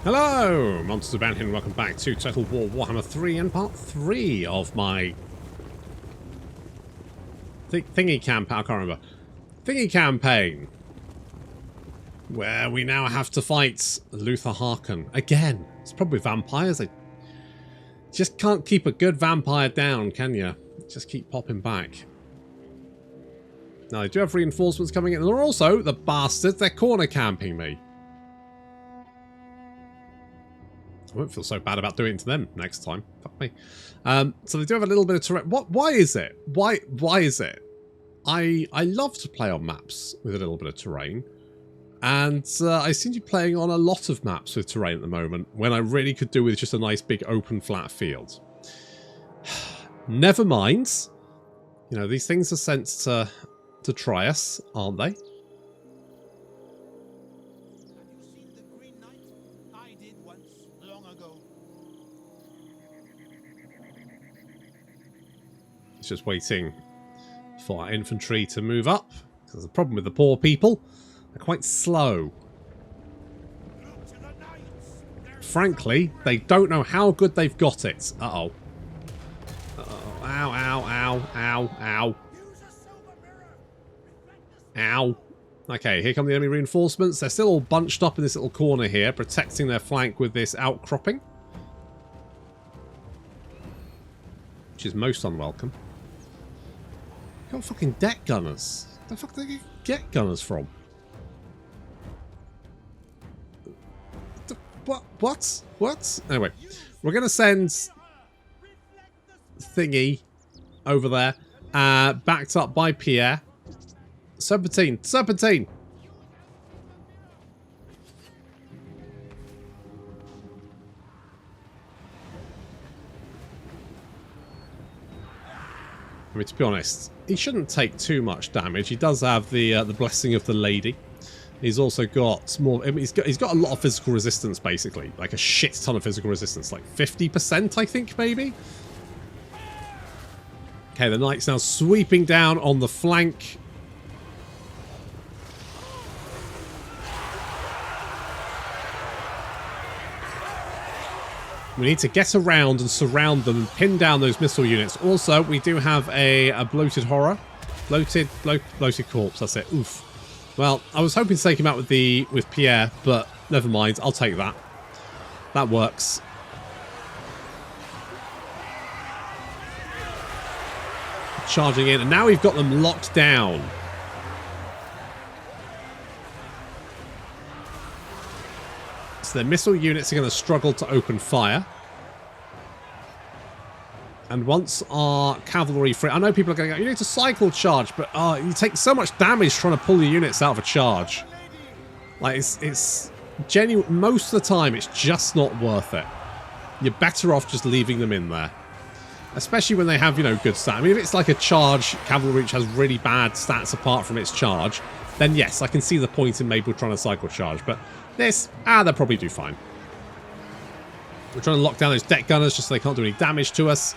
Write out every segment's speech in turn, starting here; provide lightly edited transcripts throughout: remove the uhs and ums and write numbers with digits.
Hello, Monsters About here, and welcome back to Total War Warhammer 3 and part 3 of my thingy campaign. I can't remember. Thingy campaign, where we now have to fight Luther Harkon again. It's probably vampires. I just can't keep a good vampire down, can you? Just keep popping back. Now they do have reinforcements coming in, and they're also the bastards. They're corner camping me. I won't feel so bad about doing it to them next time. Fuck me. So they do have a little bit of terrain. Why is it? Why is it? I love to play on maps with a little bit of terrain. And I seem to be playing on a lot of maps with terrain at the moment when I really could do with just a nice big open flat field. Never mind. You know, these things are sent to try us, aren't they? It's just waiting for our infantry to move up. Because the problem with the poor people, they're quite slow. Frankly, they don't know how good they've got it. Uh-oh. Uh-oh. Ow, ow, ow, ow, ow. Ow. Okay, here come the enemy reinforcements. They're still all bunched up in this little corner here, protecting their flank with this outcropping. Which is most unwelcome. Got fucking deck gunners. Where the fuck do they get gunners from? What? Anyway, we're going to send Thingy over there, backed up by Pierre. Serpentine! I mean, to be honest, he shouldn't take too much damage. He does have the blessing of the lady. He's also got more. I mean, he's got a lot of physical resistance, basically, like a shit ton of physical resistance, like 50%, I think, maybe. Okay, the knight's now sweeping down on the flank. We need to get around and surround them and pin down those missile units. Also, we do have a bloated horror. Bloated corpse, that's it. Oof. Well, I was hoping to take him out with Pierre, but never mind. I'll take that. That works. Charging in, and now we've got them locked down. So their missile units are going to struggle to open fire. And once our cavalry free... I know people are going to go, you need to cycle charge, but you take so much damage trying to pull your units out of a charge. Like, it's genuine. Most of the time, it's just not worth it. You're better off just leaving them in there. Especially when they have, you know, good stats. I mean, if it's like a charge cavalry which has really bad stats apart from its charge, then yes, I can see the point in maybe trying to cycle charge. But this, they'll probably do fine. We're trying to lock down those deck gunners just so they can't do any damage to us.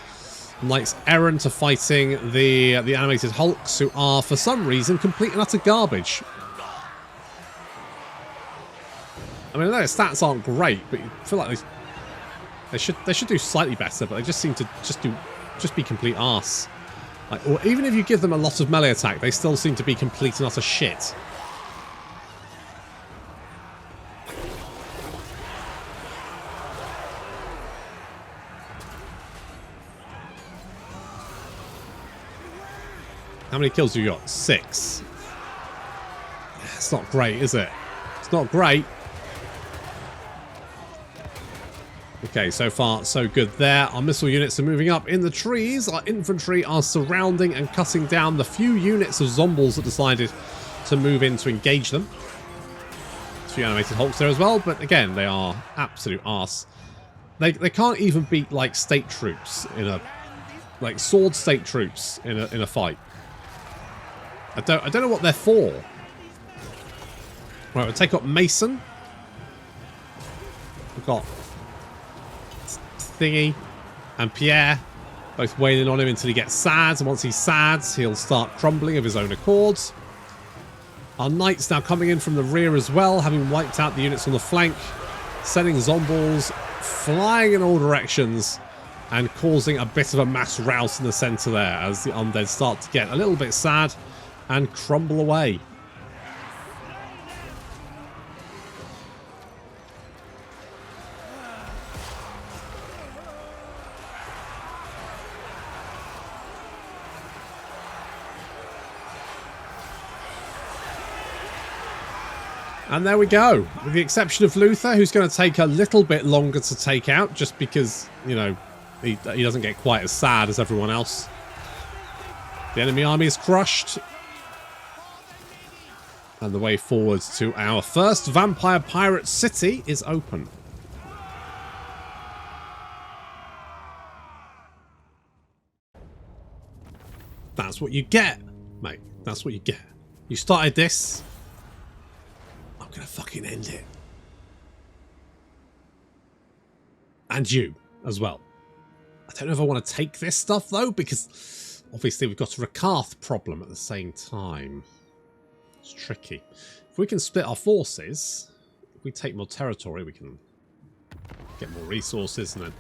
Knights Errant are fighting the animated hulks, who are, for some reason, complete and utter garbage. I mean, I know their stats aren't great, but you feel like they should do slightly better, but they just seem to just be complete arse. Like, or even if you give them a lot of melee attack, they still seem to be complete and utter shit. How many kills have you got? 6. It's not great, is it? It's not great. Okay, so far so good there. Our missile units are moving up in the trees. Our infantry are surrounding and cutting down the few units of zombies that decided to move in to engage them. There's a few animated hulks there as well, but again, they are absolute arse. They can't even beat like state troops in a sword state troops in a fight. I don't know what they're for. Right, we'll take up Mason. We've got Thingy and Pierre both wailing on him until he gets sad, and once he's sad, he'll start crumbling of his own accords. Our knights now coming in from the rear as well, having wiped out the units on the flank. sending zombies flying in all directions and causing a bit of a mass rout in the centre there as the undead start to get a little bit sad and crumble away. And there we go, with the exception of Luther, who's going to take a little bit longer to take out, just because, you know, he doesn't get quite as sad as everyone else. The enemy army is crushed. And the way forward to our first vampire pirate city is open. That's what you get, mate. That's what you get. You started this. I'm gonna fucking end it. And you as well. I don't know if I want to take this stuff though, because obviously we've got a Rakarth problem at the same time. It's tricky. If we can split our forces, if we take more territory, we can get more resources and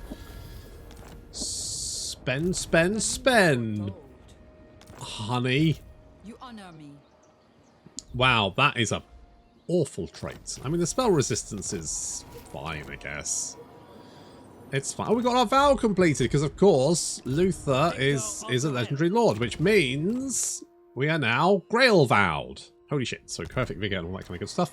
then spend. Honey. You honor me. Wow, that is a awful trait. I mean, the spell resistance is fine, I guess. It's fine. Oh, we got our vow completed because, of course, Luther is a legendary lord, which means we are now Grail vowed. Holy shit! So perfect vigor and all that kind of good stuff.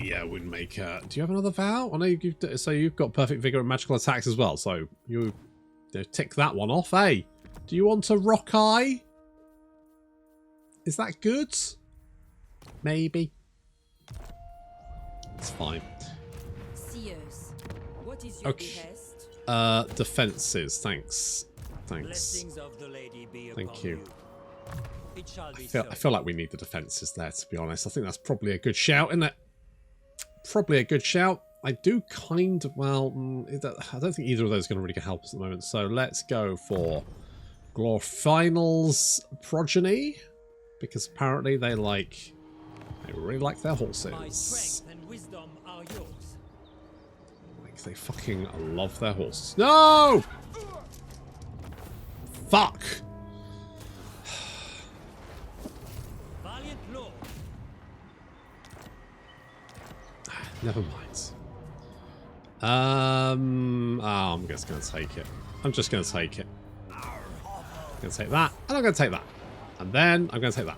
Yeah, wouldn't make. Do you have another vow? Oh no, you've got perfect vigor and magical attacks as well. So you tick that one off, eh? Do you want a rock eye? Is that good? Maybe. It's fine. Seers, what is your okay. Defenses. Thanks. Thanks. Thank you. I feel like we need the defenses there, to be honest. I think that's probably a good shout, isn't it? Probably a good shout. I do kind of, well, I don't think either of those are going to really help us at the moment. So let's go for Glorfinal's progeny, because apparently they really like their horses. My strength and wisdom are yours. Like they fucking love their horses. No! Fuck! Valiant Lord. Never mind. I'm just going to take it. I'm just going to take it. I'm going to take that, and I'm going to take that. And then I'm going to take that.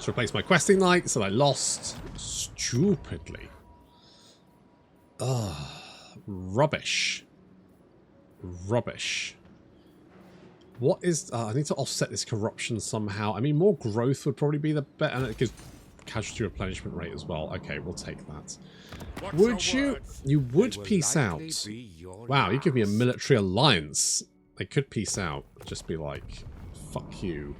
To replace my questing knights that I lost stupidly. Ugh. Rubbish. Rubbish. What is... I need to offset this corruption somehow. I mean, more growth would probably be the better. And it gives casualty replenishment rate as well. Okay, we'll take that. Would you... You would peace out. Wow, you give me a military alliance. They could peace out. Just be like, fuck you.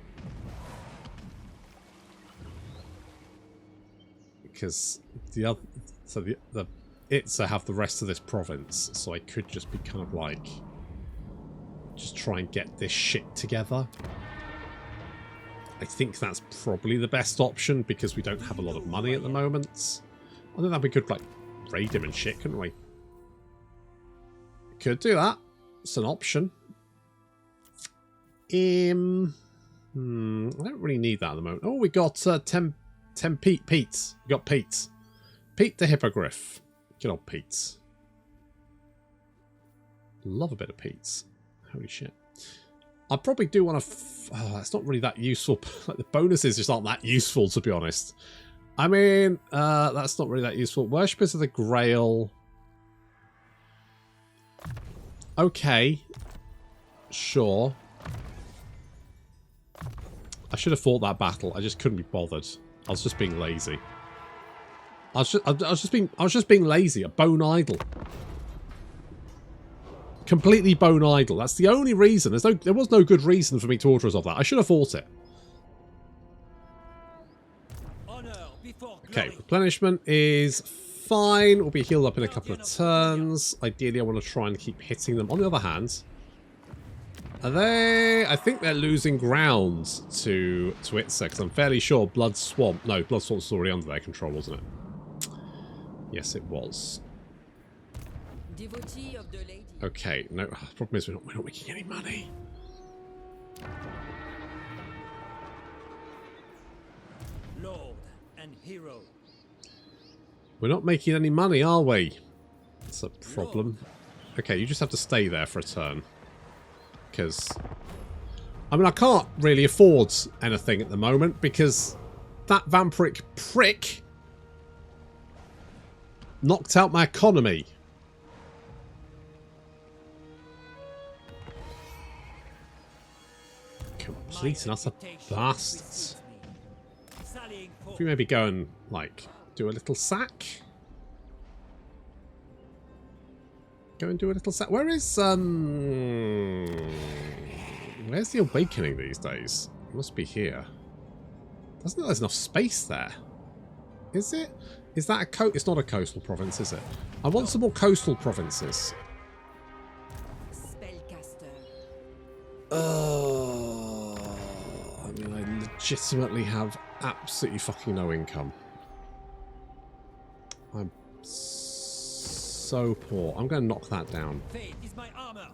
Because the other... So the Itza have the rest of this province. So I could just be kind of like... Just try and get this shit together. I think that's probably the best option because we don't have a lot of money at the moment. I think that'd be good, like, raid him and shit, couldn't we? Could do that. It's an option. I don't really need that at the moment. Oh, we got Pete. We got Pete. Pete the Hippogriff. Good old Pete. Love a bit of Pete's. Holy shit. I probably do want to... it's not really that useful. Like, the bonuses just aren't that useful, to be honest. I mean, that's not really that useful. Worshippers of the Grail. Okay. Sure. I should have fought that battle. I just couldn't be bothered. I was just being lazy. I was just being lazy. A bone idle. Completely bone idle. That's the only reason. There was no good reason for me to order us off that. I should have fought it. Okay, replenishment is fine. We'll be healed up in a couple of turns. Ideally, I want to try and keep hitting them. On the other hand, Are they... I think they're losing ground to Itza, because I'm fairly sure Blood Swamp... No, Blood Swamp was already under their control, wasn't it? Yes, it was. Devotee of the lady. Okay, no, the problem is we're not making any money. Lord and hero. We're not making any money, are we? That's a problem. Okay, you just have to stay there for a turn. Because... I mean, I can't really afford anything at the moment because that vampiric prick knocked out my economy. Complete and utter bastards. If we maybe go and, like, do a little sack. Go and do a little sack. Where is, where's the Awakening these days? It must be here. Doesn't look like there's enough space there. Is it? Is that a it's not a coastal province, is it? I want some more coastal provinces. Spellcaster. I mean, I legitimately have absolutely fucking no income. I'm so poor. I'm going to knock that down. Faith is my armor.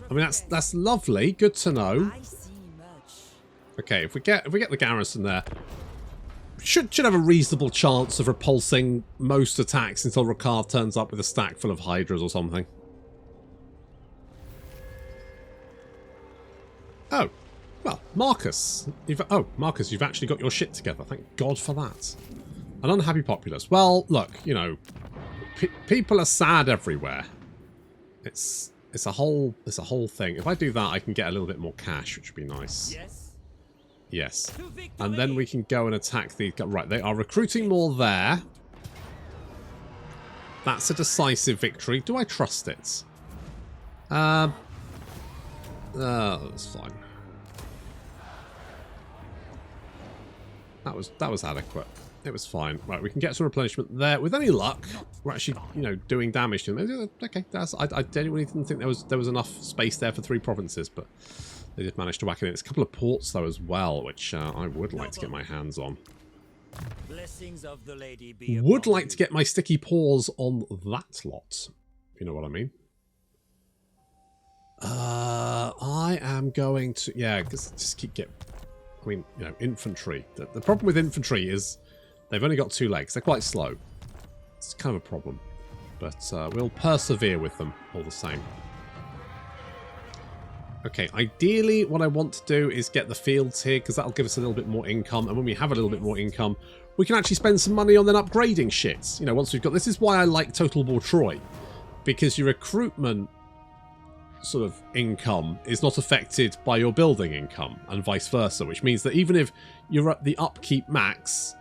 I mean, that's lovely. Good to know. I see much. Okay, if we get the garrison there, should have a reasonable chance of repulsing most attacks until Rakar turns up with a stack full of hydras or something. Oh, well, Marcus. Marcus, you've actually got your shit together. Thank God for that. An unhappy populace. Well, look, you know, people are sad everywhere. It's a whole thing. If I do that, I can get a little bit more cash, which would be nice. Yes. Yes. And then we can go and attack the... Right, they are recruiting more there. That's a decisive victory. Do I trust it? That's fine. That was adequate. It was fine. Right, we can get some replenishment there. With any luck, we're actually, you know, doing damage to them. Okay, I genuinely didn't think there was enough space there for 3 provinces, but they did manage to whack it in. There's a couple of ports though as well, which I would like to get my hands on. Blessings of the lady be Would like to get my sticky paws on that lot, if you know what I mean. I am going to... Yeah, just keep getting... I mean, you know, infantry. The problem with infantry is they've only got 2 legs. They're quite slow. It's kind of a problem. But we'll persevere with them all the same. Okay, ideally what I want to do is get the fields here because that'll give us a little bit more income. And when we have a little bit more income, we can actually spend some money on then upgrading shit. You know, once we've got... This is why I like Total War Troy. Because your recruitment sort of income is not affected by your building income and vice versa, which means that even if you're at the upkeep max,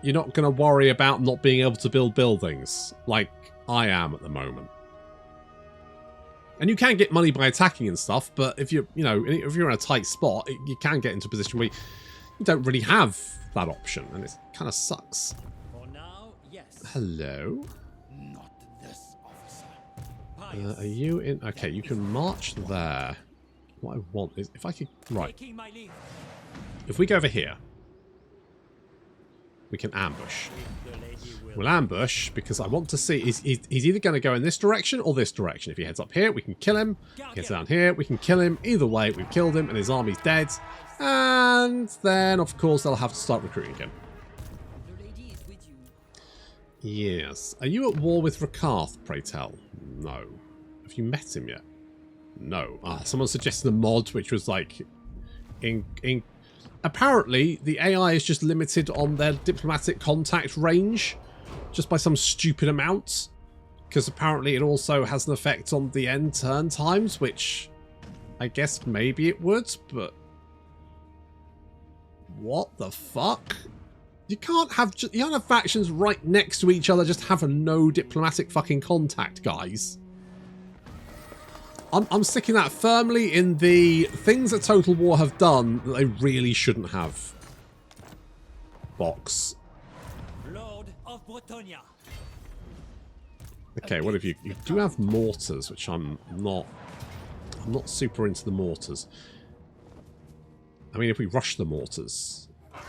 you're not going to worry about not being able to build buildings like I am at the moment. And you can get money by attacking and stuff, but if you're, you know, if you're in a tight spot, you can get into a position where you don't really have that option, and it kind of sucks. For now, yes. Hello. Not this officer. Are you in? Okay, you can march there. What I want is if I could... Right. Taking my leave. If we go over here, we can ambush. The lady will We'll ambush because I want to see... He's either going to go in this direction or this direction. If he heads up here, we can kill him. If he heads down here, we can kill him. Either way, we've killed him and his army's dead. And then, of course, they'll have to start recruiting again. The lady is with you. Yes. Are you at war with Rakarth, pray tell? No. Have you met him yet? No. Someone suggested a mod which was like... Apparently, the AI is just limited on their diplomatic contact range. Just by some stupid amount. Because apparently it also has an effect on the end turn times, which... I guess maybe it would, but... What the fuck? You can't have factions right next to each other just have a no diplomatic fucking contact, guys. I'm sticking that firmly in the things that Total War have done that they really shouldn't have. Box. Lord of Bretonia. Okay, what have you... You do have mortars, which I'm not I'm not super into the mortars. I mean, if we rush the mortars,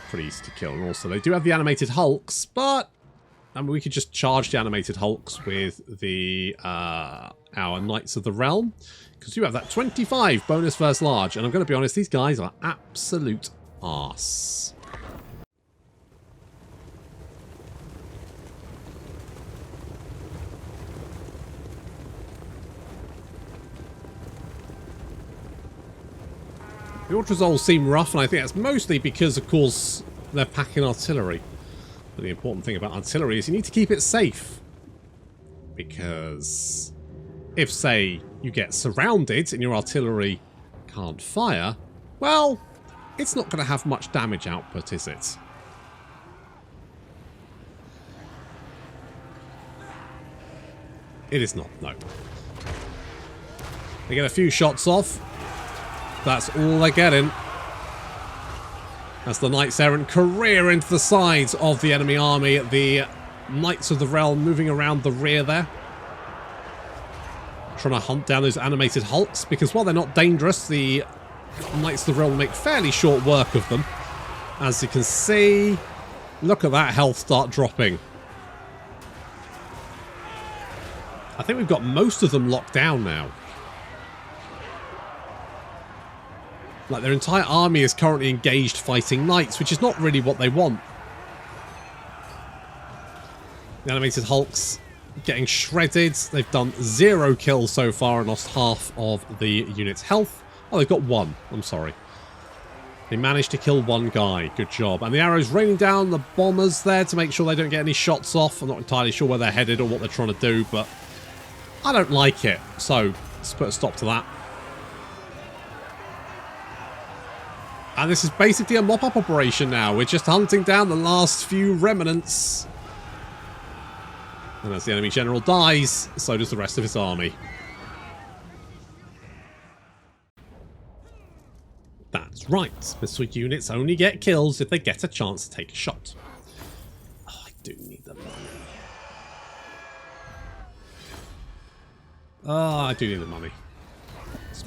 pretty easy to kill. And also, they do have the animated hulks, but I mean, we could just charge the animated hulks with the our Knights of the Realm, because you have that 25 bonus versus large. And I'm going to be honest, these guys are absolute arse. The Ultras all seem rough, and I think that's mostly because, of course, they're packing artillery. But the important thing about artillery is you need to keep it safe. Because if, say, you get surrounded and your artillery can't fire, well, it's not going to have much damage output, is it? It is not, no. They get a few shots off. That's all they're getting. As the Knights Errant career into the sides of the enemy army. The Knights of the Realm moving around the rear there. Trying to hunt down those animated hulks. Because while they're not dangerous, the Knights of the Realm make fairly short work of them. As you can see, look at that health start dropping. I think we've got most of them locked down now. Like, their entire army is currently engaged fighting knights, which is not really what they want. The animated hulks getting shredded. They've done 0 kills so far and lost half of the unit's health. Oh, they've got 1. I'm sorry. They managed to kill 1 guy. Good job. And the arrows raining down the bombers there to make sure they don't get any shots off. I'm not entirely sure where they're headed or what they're trying to do, but I don't like it. So, let's put a stop to that. And this is basically a mop-up operation now. We're just hunting down the last few remnants. And as the enemy general dies, so does the rest of his army. That's right. Missile units only get kills if they get a chance to take a shot. Oh, I do need the money. Oh, I do need the money.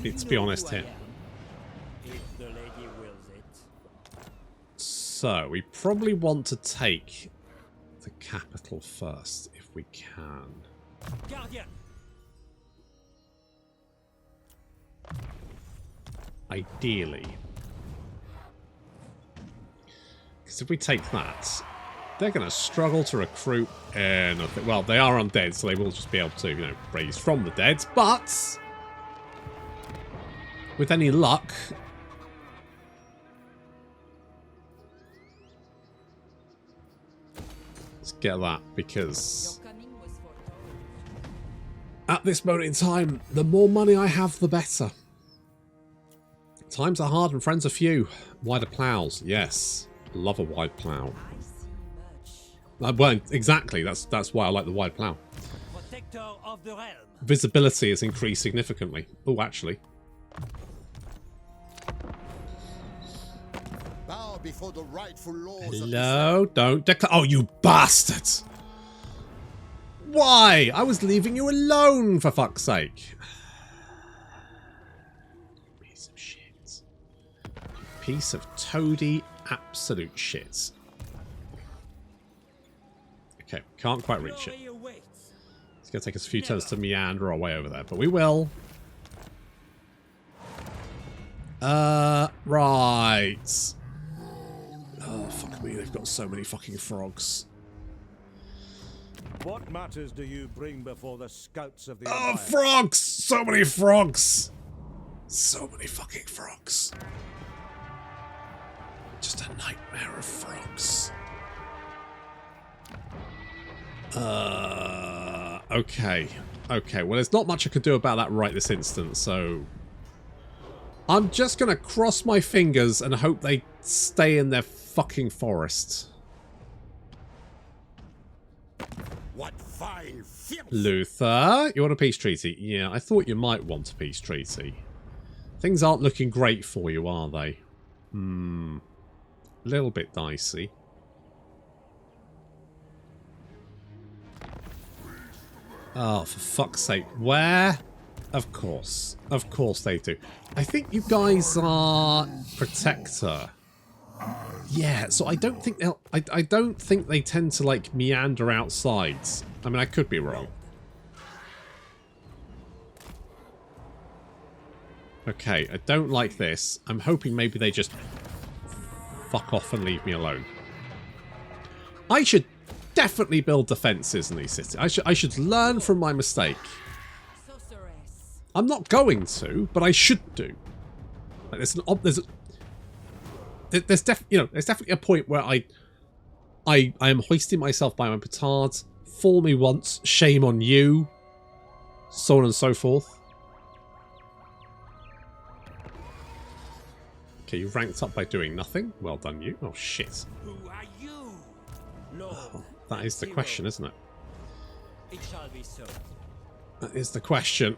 Let's be honest here. So, we probably want to take the capital first, if we can. Guardian. Ideally. Because if we take that, they're going to struggle to recruit anything. Well, they are undead, so they will just be able to, you know, raise from the dead. But with any luck, let's get that, because at this moment in time, the more money I have, the better. Times are hard and friends are few. Wider plows, yes. Love a wide plow. Well, exactly. That's why I like the wide plow. Protector of the realm. Visibility has increased significantly. Oh, actually. Bow before the rightful laws. Hello, don't declare. Oh, you bastards! Why? I was leaving you alone, for fuck's sake. Piece of shit. Piece of toady absolute shit. Okay, can't quite reach it. It's going to take us a few turns to meander our way over there, but we will. Right. Oh, fuck me, they've got so many fucking frogs. What matters do you bring before the scouts of the Oh, Empire? frogs! So many frogs! So many fucking frogs. Just a nightmare of frogs. Okay. Okay, well, there's not much I could do about that right this instant, so I'm just gonna cross my fingers and hope they stay in their fucking forest. What fine filth! Luther, you want a peace treaty? Yeah, I thought you might want a peace treaty. Things aren't looking great for you, are they? A little bit dicey. Oh, for fuck's sake. Where Of course. Of course they do. I think you guys are Protector. Yeah, so I don't think they'll... I don't think they tend to, like, meander outsides. I mean, I could be wrong. Okay, I don't like this. I'm hoping maybe they just fuck off and leave me alone. I should definitely build defenses in these cities. I should learn from my mistake. Sorceress. I'm not going to, but I should do. Like there's definitely a point where I am hoisting myself by my petard. Fool me once, shame on you, so on and so forth. Okay, you ranked up by doing nothing. Well done, you. Oh shit. Who are you? Lord, Oh, that is the question, isn't it? it shall be so. That is the question.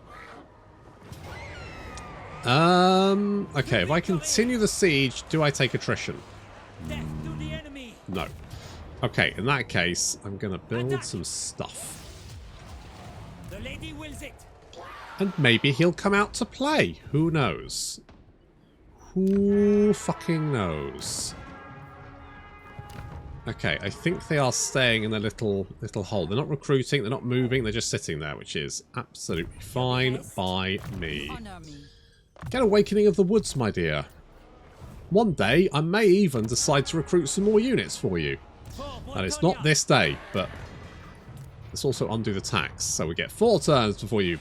Okay, if I continue the siege, do I take attrition? Death to the enemy. No. Okay, in that case, I'm gonna build some stuff. The lady wills it. And maybe he'll come out to play. Who knows? Who fucking knows? Okay, I think they are staying in their little hole. They're not recruiting, they're not moving, they're just sitting there, which is absolutely fine by me. Honor me. Get Awakening of the Woods, my dear. One day, I may even decide to recruit some more units for you. And it's not this day, but let's also undo the tax. So we get 4 turns before you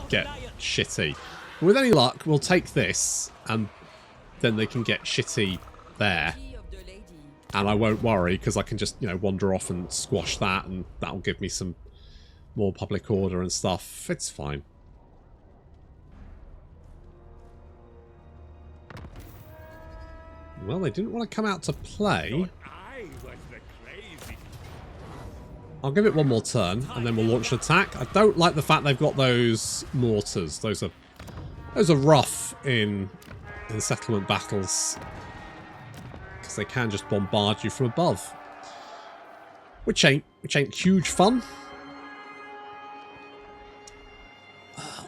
get shitty. With any luck, we'll take this, and then they can get shitty there. Key of the lady. And I won't worry, because I can just, you know, wander off and squash that, and that'll give me some more public order and stuff. It's fine. Well, they didn't want to come out to play. I'll give it one more turn, and then we'll launch an attack. I don't like the fact they've got those mortars. Those are rough in settlement battles, because they can just bombard you from above, which ain't huge fun.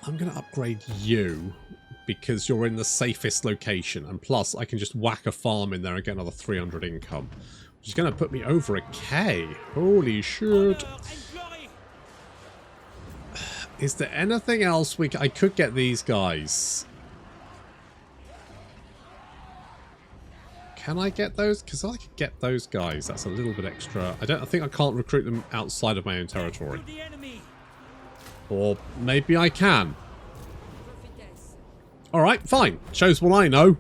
I'm gonna upgrade you because you're in the safest location, and plus I can just whack a farm in there and get another 300 income, which is gonna put me over a K. Holy shit! Is there anything else I could get these guys? Can I get those? Because I could get those guys. That's a little bit extra. I think I can't recruit them outside of my own territory. Or maybe I can. Prophetess. Alright, fine. Shows what I know.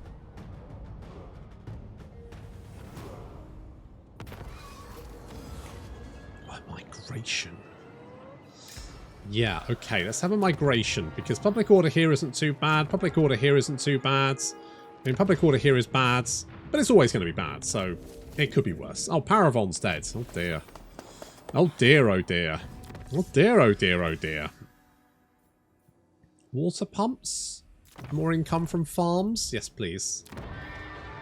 Oh, migration. Yeah, okay. Let's have a migration. Because public order here isn't too bad. Public order here isn't too bad. I mean, public order here is bad. But it's always going to be bad, so it could be worse. Oh, Paravon's dead. Oh, dear. Oh, dear, oh, dear. Oh, dear, oh, dear, oh, dear. Water pumps? More income from farms? Yes, please.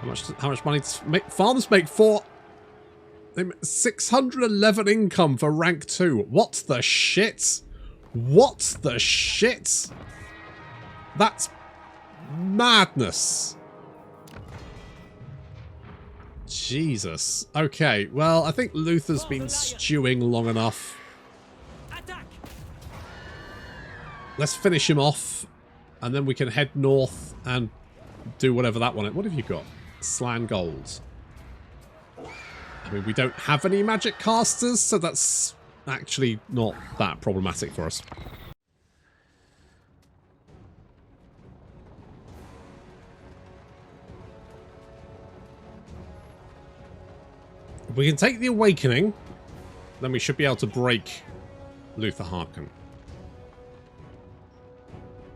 How much money does farms make? 611 income for rank 2. What the shit? What the shit? That's madness. Jesus. Okay, well, I think Luther's been stewing long enough. Attack! Let's finish him off, and then we can head north and do whatever that one is. What have you got? Slan gold. I mean, we don't have any magic casters, so that's actually not that problematic for us. If we can take the Awakening, then we should be able to break Luther Harkin.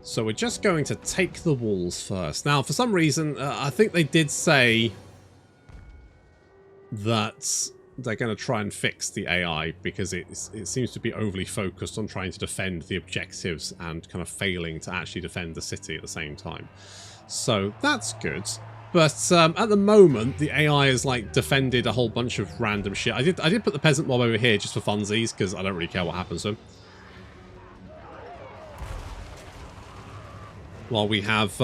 So we're just going to take the walls first. Now, for some reason, I think they did say that they're going to try and fix the AI because it seems to be overly focused on trying to defend the objectives and kind of failing to actually defend the city at the same time. So that's good. But at the moment, the AI has like defended a whole bunch of random shit. I did put the peasant mob over here just for funsies because I don't really care what happens to him. while we have...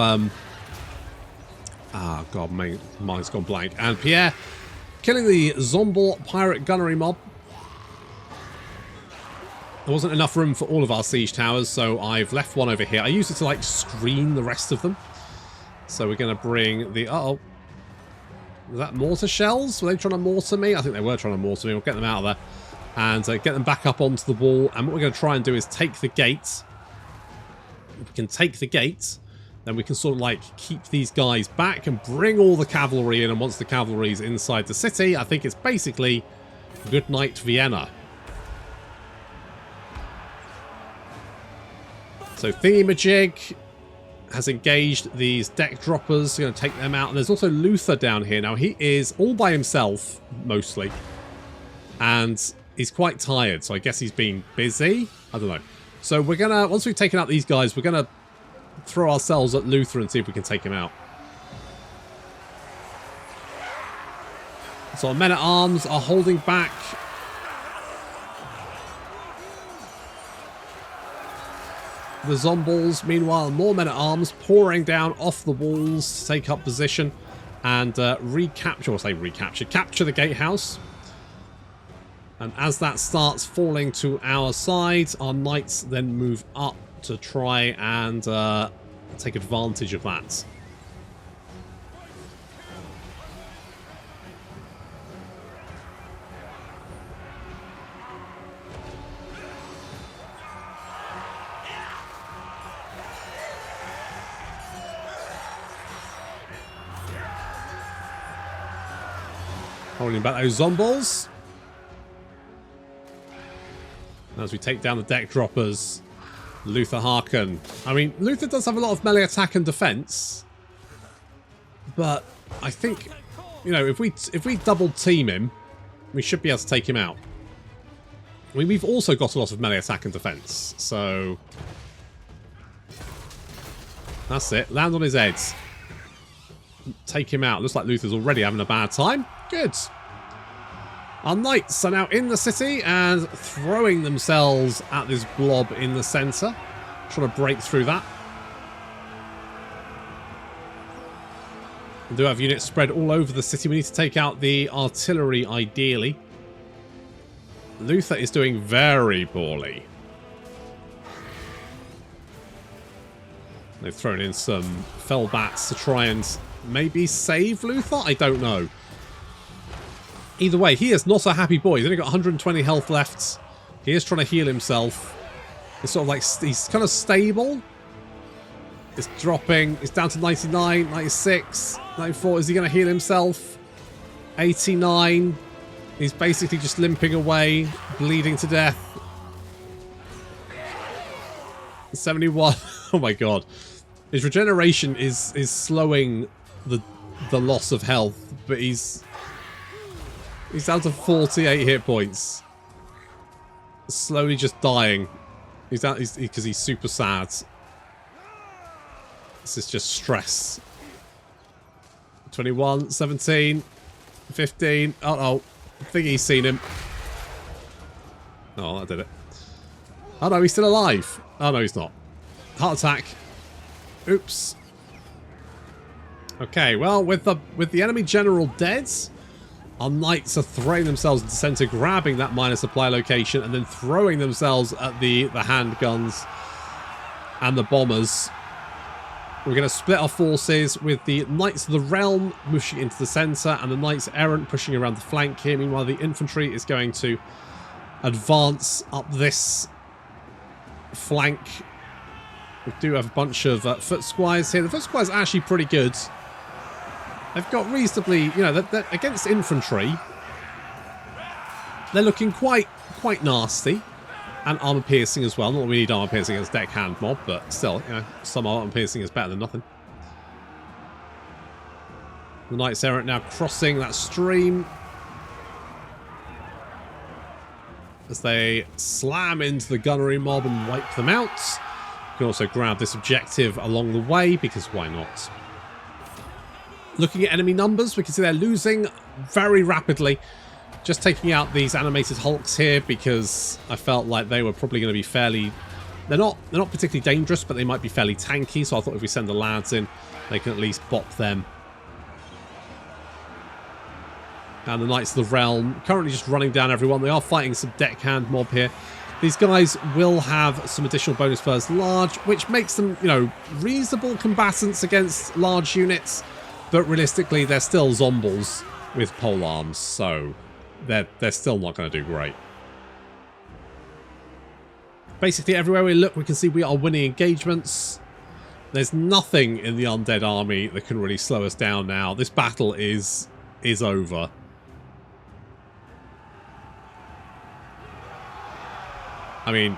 ah, God, mine's gone blank. And Pierre killing the Zombal pirate gunnery mob. There wasn't enough room for all of our siege towers, so I've left one over here. I used it to, like, screen the rest of them. So we're going to bring the... Uh-oh. Was that mortar shells? Were they trying to mortar me? I think they were trying to mortar me. We'll get them out of there. And get them back up onto the wall. And what we're going to try and do is take the gate. If we can take the gate, then we can sort of, like, keep these guys back and bring all the cavalry in. And once the cavalry's inside the city, I think it's basically good night Vienna. So Thingy-majig has engaged these deck droppers. Going to take them out. And there's also Luther down here. Now, he is all by himself, mostly. And he's quite tired, so I guess he's been busy. I don't know. So we're going to, once we've taken out these guys, we're going to throw ourselves at Luther and see if we can take him out. So our men-at-arms are holding back. The Zomballs, meanwhile, more men-at-arms pouring down off the walls to take up position and capture the gatehouse. And as that starts falling to our side, our knights then move up to try and take advantage of that. Holding back those Zomballs. As we take down the deck droppers, Luther Harken. I mean, Luther does have a lot of melee attack and defense, but I think, you know, if we double team him, we should be able to take him out. I mean, we've also got a lot of melee attack and defense, so that's it. Land on his head. Take him out. Looks like Luther's already having a bad time. Good. Our knights are now in the city and throwing themselves at this blob in the centre. Trying to break through that. We do have units spread all over the city. We need to take out the artillery, ideally. Luther is doing very poorly. They've thrown in some fell bats to try and maybe save Luther? I don't know. Either way, he is not a happy boy. He's only got 120 health left. He is trying to heal himself. It's sort of like, he's kind of stable. It's dropping. It's down to 99, 96, 94. Is he going to heal himself? 89. He's basically just limping away, bleeding to death. 71. Oh my god. His regeneration is slowing the loss of health, but he's down to 48 hit points. Slowly just dying. He's down because he's super sad. This is just stress. 21, 17, 15. Uh-oh. I think he's seen him. Oh, that did it. Oh no, he's still alive. Oh no, he's not. Heart attack. Oops. Okay, well, with the enemy general dead, our knights are throwing themselves into center, grabbing that minor supply location, and then throwing themselves at the handguns and the bombers. We're going to split our forces with the Knights of the Realm pushing into the center and the Knights Errant pushing around the flank here. Meanwhile, the infantry is going to advance up this flank. We do have a bunch of foot squires here. The foot squires are actually pretty good. They've got reasonably, you know, they're against infantry. They're looking quite nasty. And armor piercing as well. Not that we need armor piercing against deckhand mob, but still, you know, some armor piercing is better than nothing. The Knights Errant now crossing that stream as they slam into the gunnery mob and wipe them out. You can also grab this objective along the way, because why not? Looking at enemy numbers, we can see they're losing very rapidly. Just taking out these animated hulks here because I felt like they were probably going to be fairly They're not particularly dangerous, but they might be fairly tanky. So I thought if we send the lads in, they can at least bop them. And the Knights of the Realm currently just running down everyone. They are fighting some deckhand mob here. These guys will have some additional bonus versus large, which makes them, you know, reasonable combatants against large units. But realistically, they're still zombies with pole arms, so they're still not going to do great. Basically, everywhere we look, we can see we are winning engagements. There's nothing in the undead army that can really slow us down now. This battle is over. I mean,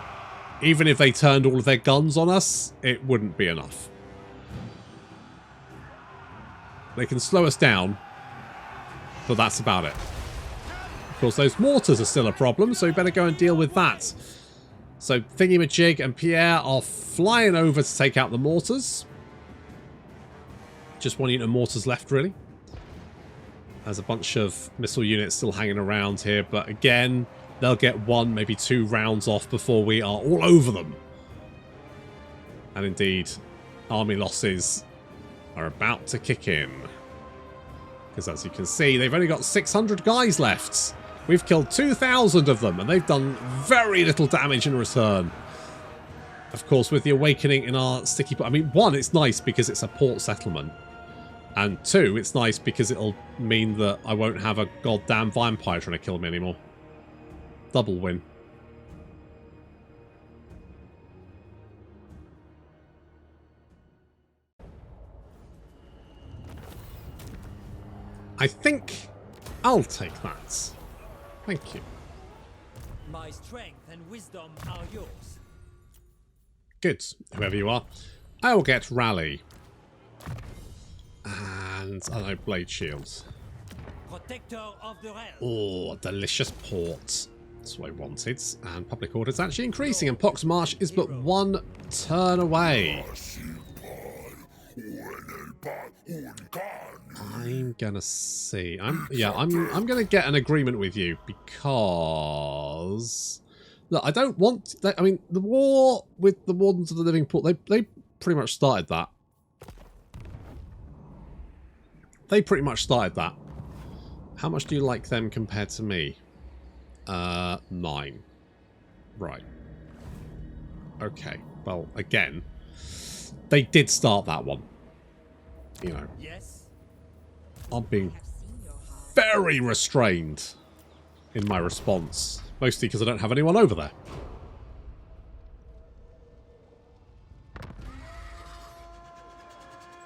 even if they turned all of their guns on us, it wouldn't be enough. They can slow us down, but that's about it. Of course, those mortars are still a problem, so we better go and deal with that. So Thingy-Majig and Pierre are flying over to take out the mortars. Just one unit of mortars left, really. There's a bunch of missile units still hanging around here, but again, they'll get 1, maybe 2 rounds off before we are all over them. And indeed, army losses are about to kick in. Because as you can see, they've only got 600 guys left. We've killed 2,000 of them, and they've done very little damage in return. Of course, with the awakening in our sticky... I mean, 1, it's nice because it's a port settlement. And 2, it's nice because it'll mean that I won't have a goddamn vampire trying to kill me anymore. Double win. I think I'll take that. Thank you. My strength and wisdom are yours. Good. Whoever you are. I will get Rally. And, I don't know, Blade Shields. Protector of the realm. Oh, delicious port. That's what I wanted. And public order is actually increasing, and Pox Marsh is but 1 turn away. I'm gonna see. I'm gonna get an agreement with you because look, I don't want. I mean, the war with the Wardens of the Living Port. They pretty much started that. They pretty much started that. How much do you like them compared to me? 9. Right. Okay. Well, again, they did start that one. You know. Yes. I'm being very restrained in my response. Mostly because I don't have anyone over there.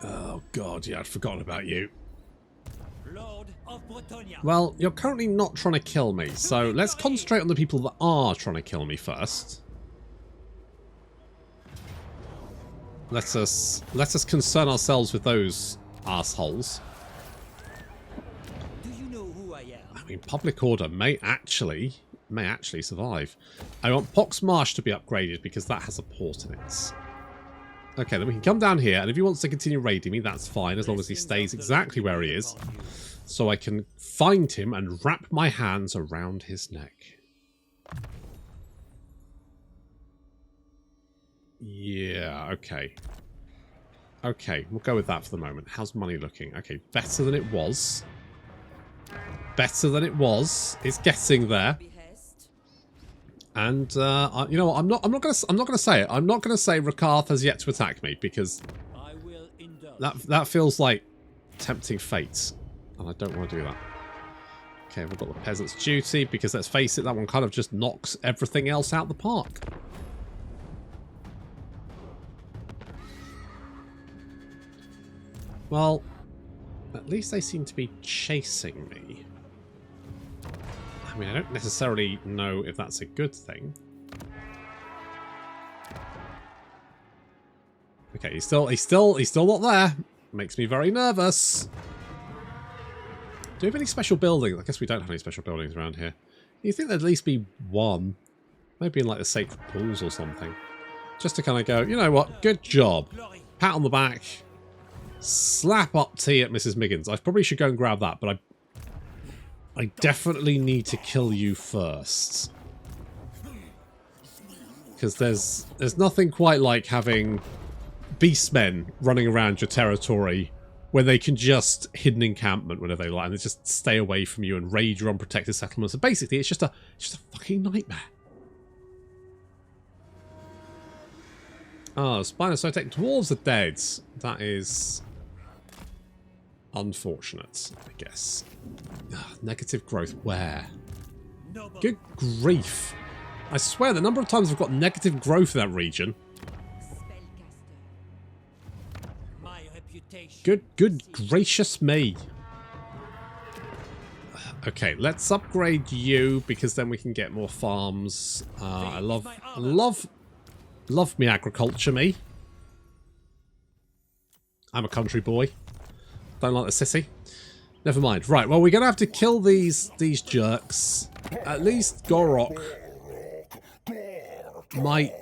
Oh god, yeah, I'd forgotten about you. Lord of Bretonia. Well, you're currently not trying to kill me, so let's concentrate on the people that are trying to kill me first. Let us concern ourselves with those assholes. Do you know who I am? I mean, public order may actually survive. I want Pox Marsh to be upgraded because that has a port in it. Okay, then we can come down here, and if he wants to continue raiding me, that's fine, as long as he stays exactly where he is. So I can find him and wrap my hands around his neck. Yeah, okay. Okay, we'll go with that for the moment. How's money looking? Okay, better than it was. Better than it was. It's getting there. And you know what? I'm not gonna say it. I'm not gonna say Rakarth has yet to attack me because I will indulge. that feels like tempting fate, and I don't want to do that. Okay, we've got the peasant's duty because let's face it, that one kind of just knocks everything else out the park. Well, at least they seem to be chasing me. I mean, I don't necessarily know if that's a good thing. Okay, he's still not there. Makes me very nervous. Do we have any special buildings? I guess we don't have any special buildings around here. You think there'd at least be one? Maybe in like the sacred pools or something. Just to kind of go, you know what? Good job. Pat on the back. Slap up tea at Mrs. Miggins. I probably should go and grab that, but I definitely need to kill you first. Because there's nothing quite like having beastmen running around your territory when they can just hidden encampment whenever they like, and they just stay away from you and raid your unprotected settlements. And basically, it's just a fucking nightmare. Oh, Spinocytic Dwarves are dead. That is unfortunate, I guess. Ugh, negative growth where? Noble. Good grief. I swear the number of times I've got negative growth in that region. Spellcaster. My reputation. Good gracious me. Okay, let's upgrade you because then we can get more farms. I love me agriculture, me. I'm a country boy. Don't like the city. Never mind. Right, well, we're going to have to kill these jerks. At least Gotrek might...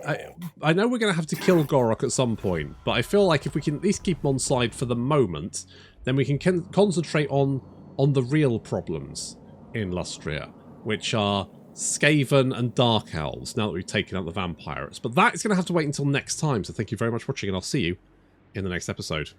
I know we're going to have to kill Gotrek at some point, but I feel like if we can at least keep him on side for the moment, then we can concentrate on the real problems in Lustria, which are Skaven and Dark Elves, now that we've taken out the vampires. But that is going to have to wait until next time, so thank you very much for watching, and I'll see you in the next episode.